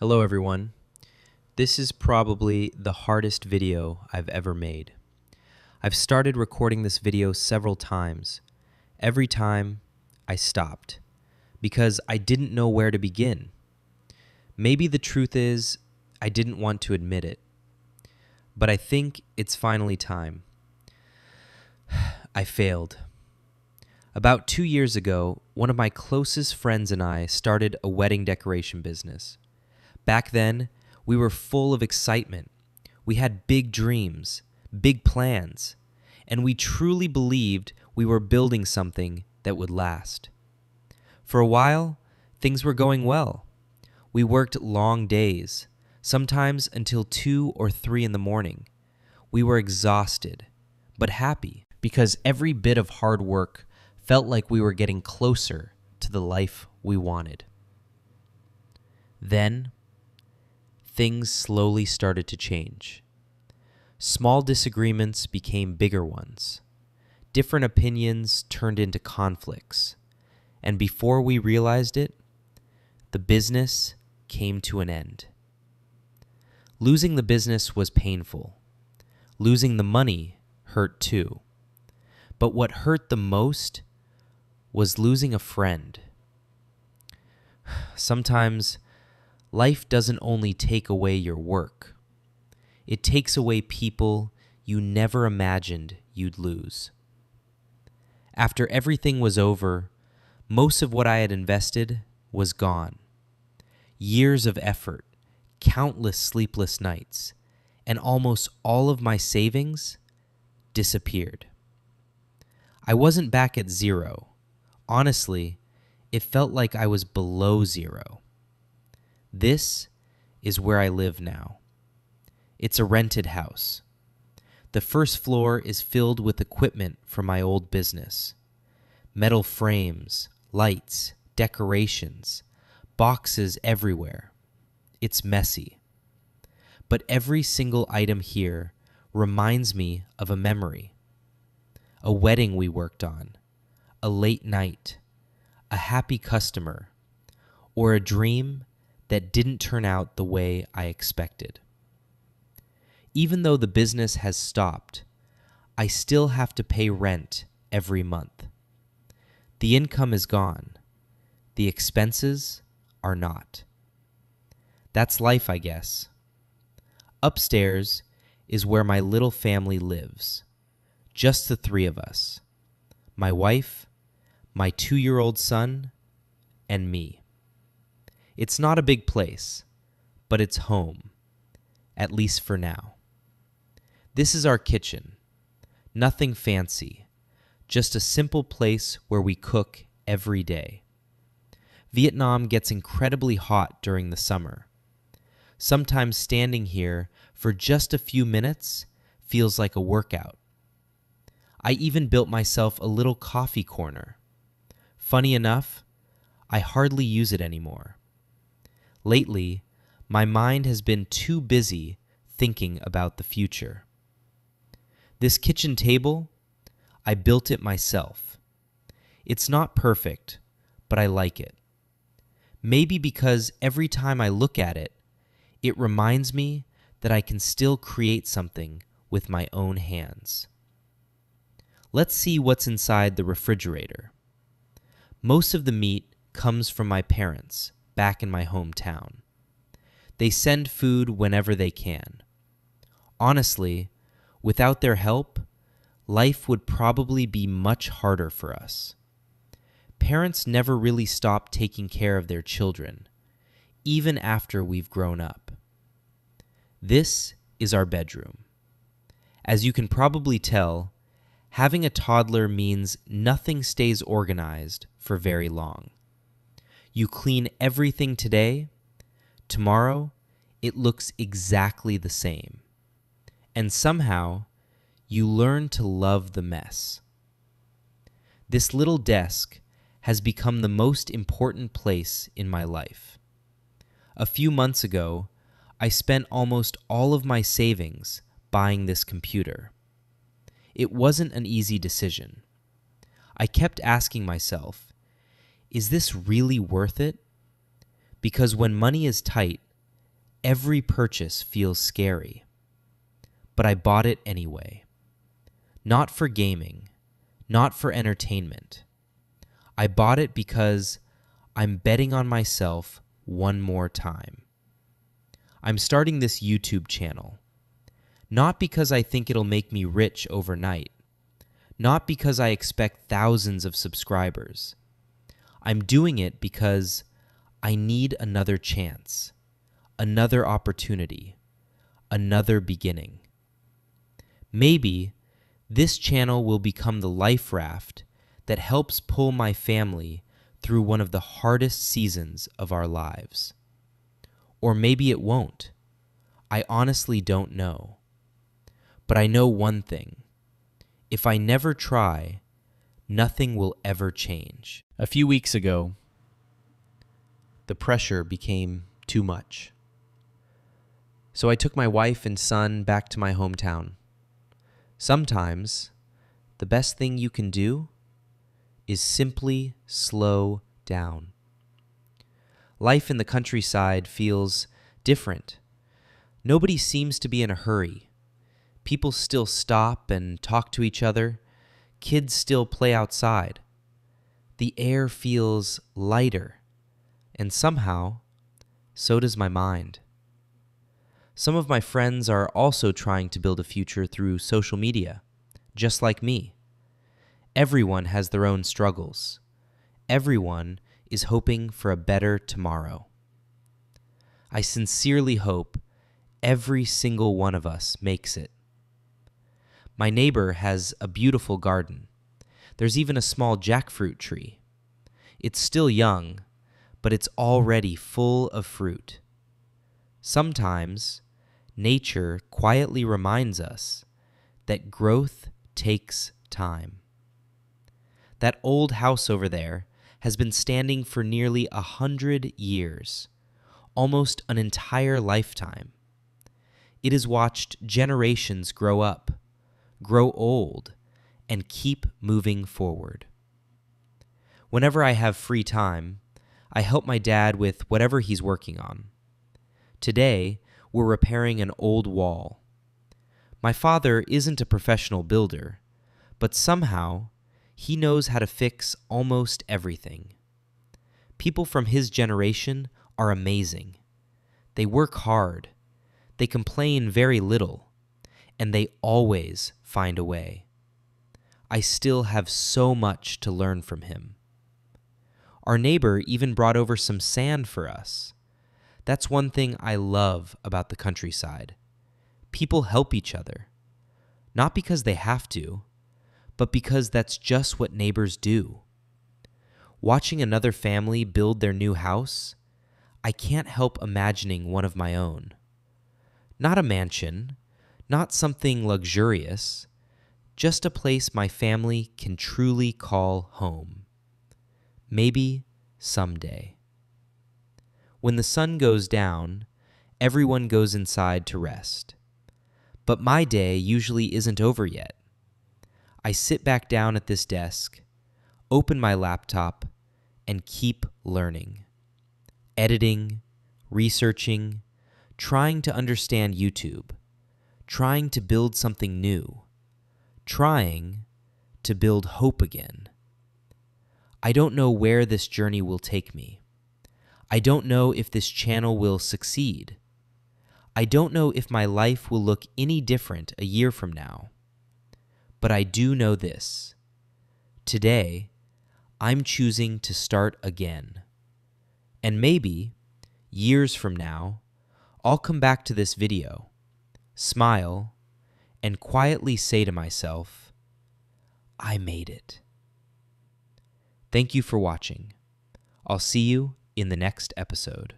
Hello everyone. This is probably the hardest video I've ever made. I've started recording this video several times. Every time, I stopped because I didn't know where to begin. Maybe the truth is, I didn't want to admit it. But I think it's finally time. I failed. About 2 years ago, one of my closest friends and I started a wedding decoration business. Back then, we were full of excitement. We had big dreams, big plans, and we truly believed we were building something that would last. For a while, things were going well. We worked long days, sometimes until 2 or 3 in the morning. We were exhausted, but happy because every bit of hard work felt like we were getting closer to the life we wanted. Then, things slowly started to change. Small disagreements became bigger ones. Different opinions turned into conflicts. And before we realized it, the business came to an end. Losing the business was painful. Losing the money hurt too. But what hurt the most was losing a friend. Sometimes life doesn't only take away your work. It takes away people you never imagined you'd lose. After everything was over, most of what I had invested was gone. Years of effort, countless sleepless nights, and almost all of my savings disappeared. I wasn't back at zero. Honestly, it felt like I was below zero. This is where I live now. It's a rented house. The first floor is filled with equipment from my old business. Metal frames, lights, decorations, boxes everywhere. It's messy. But every single item here reminds me of a memory. A wedding we worked on, a late night, a happy customer, or a dream that didn't turn out the way I expected. Even though the business has stopped, I still have to pay rent every month. The income is gone. The expenses are not. That's life, I guess. Upstairs is where my little family lives. Just the 3 of us. My wife, my 2-year-old son, and me. It's not a big place, but it's home, at least for now. This is our kitchen. Nothing fancy, just a simple place where we cook every day. Vietnam gets incredibly hot during the summer. Sometimes standing here for just a few minutes feels like a workout. I even built myself a little coffee corner. Funny enough, I hardly use it anymore. Lately, my mind has been too busy thinking about the future. This kitchen table, I built it myself. It's not perfect, but I like it. Maybe because every time I look at it, it reminds me that I can still create something with my own hands. Let's see what's inside the refrigerator. Most of the meat comes from my parents back in my hometown. They send food whenever they can. Honestly, without their help, life would probably be much harder for us. Parents never really stop taking care of their children, even after we've grown up. This is our bedroom. As you can probably tell, having a toddler means nothing stays organized for very long. You clean everything today, tomorrow it looks exactly the same. And somehow, you learn to love the mess. This little desk has become the most important place in my life. A few months ago, I spent almost all of my savings buying this computer. It wasn't an easy decision. I kept asking myself, is this really worth it? Because when money is tight, Every purchase feels scary, but I bought it anyway. Not for gaming, not for entertainment. I bought it because I'm betting on myself one more time. I'm starting this YouTube channel, not because I think it'll make me rich overnight, not because I expect thousands of subscribers. I'm doing it because I need another chance, another opportunity, another beginning. Maybe this channel will become the life raft that helps pull my family through one of the hardest seasons of our lives. Or maybe it won't. I honestly don't know. But I know one thing. If I never try, nothing will ever change. A few weeks ago, the pressure became too much. So I took my wife and son back to my hometown. Sometimes, the best thing you can do is simply slow down. Life in the countryside feels different. Nobody seems to be in a hurry. People still stop and talk to each other. Kids still play outside. The air feels lighter, and somehow, so does my mind. Some of my friends are also trying to build a future through social media, just like me. Everyone has their own struggles. Everyone is hoping for a better tomorrow. I sincerely hope every single one of us makes it. My neighbor has a beautiful garden. There's even a small jackfruit tree. It's still young, but it's already full of fruit. Sometimes, nature quietly reminds us that growth takes time. That old house over there has been standing for nearly 100 years, almost an entire lifetime. It has watched generations grow up, grow old, and keep moving forward. Whenever I have free time, I help my dad with whatever he's working on. Today, we're repairing an old wall. My father isn't a professional builder, but somehow he knows how to fix almost everything. People from his generation are amazing. They work hard, they complain very little, and they always find a way. I still have so much to learn from him. Our neighbor even brought over some sand for us. That's one thing I love about the countryside. People help each other, not because they have to, but because that's just what neighbors do. Watching another family build their new house, I can't help imagining one of my own. Not a mansion, not something luxurious, just a place my family can truly call home. Maybe someday. When the sun goes down, everyone goes inside to rest. But my day usually isn't over yet. I sit back down at this desk, open my laptop, and keep learning. Editing, researching, trying to understand YouTube, trying to build something new, trying to build hope again. I don't know where this journey will take me. I don't know if this channel will succeed. I don't know if my life will look any different a year from now. But I do know this. Today, I'm choosing to start again. And maybe, years from now, I'll come back to this video, smile, and quietly say to myself, I made it. Thank you for watching. I'll see you in the next episode.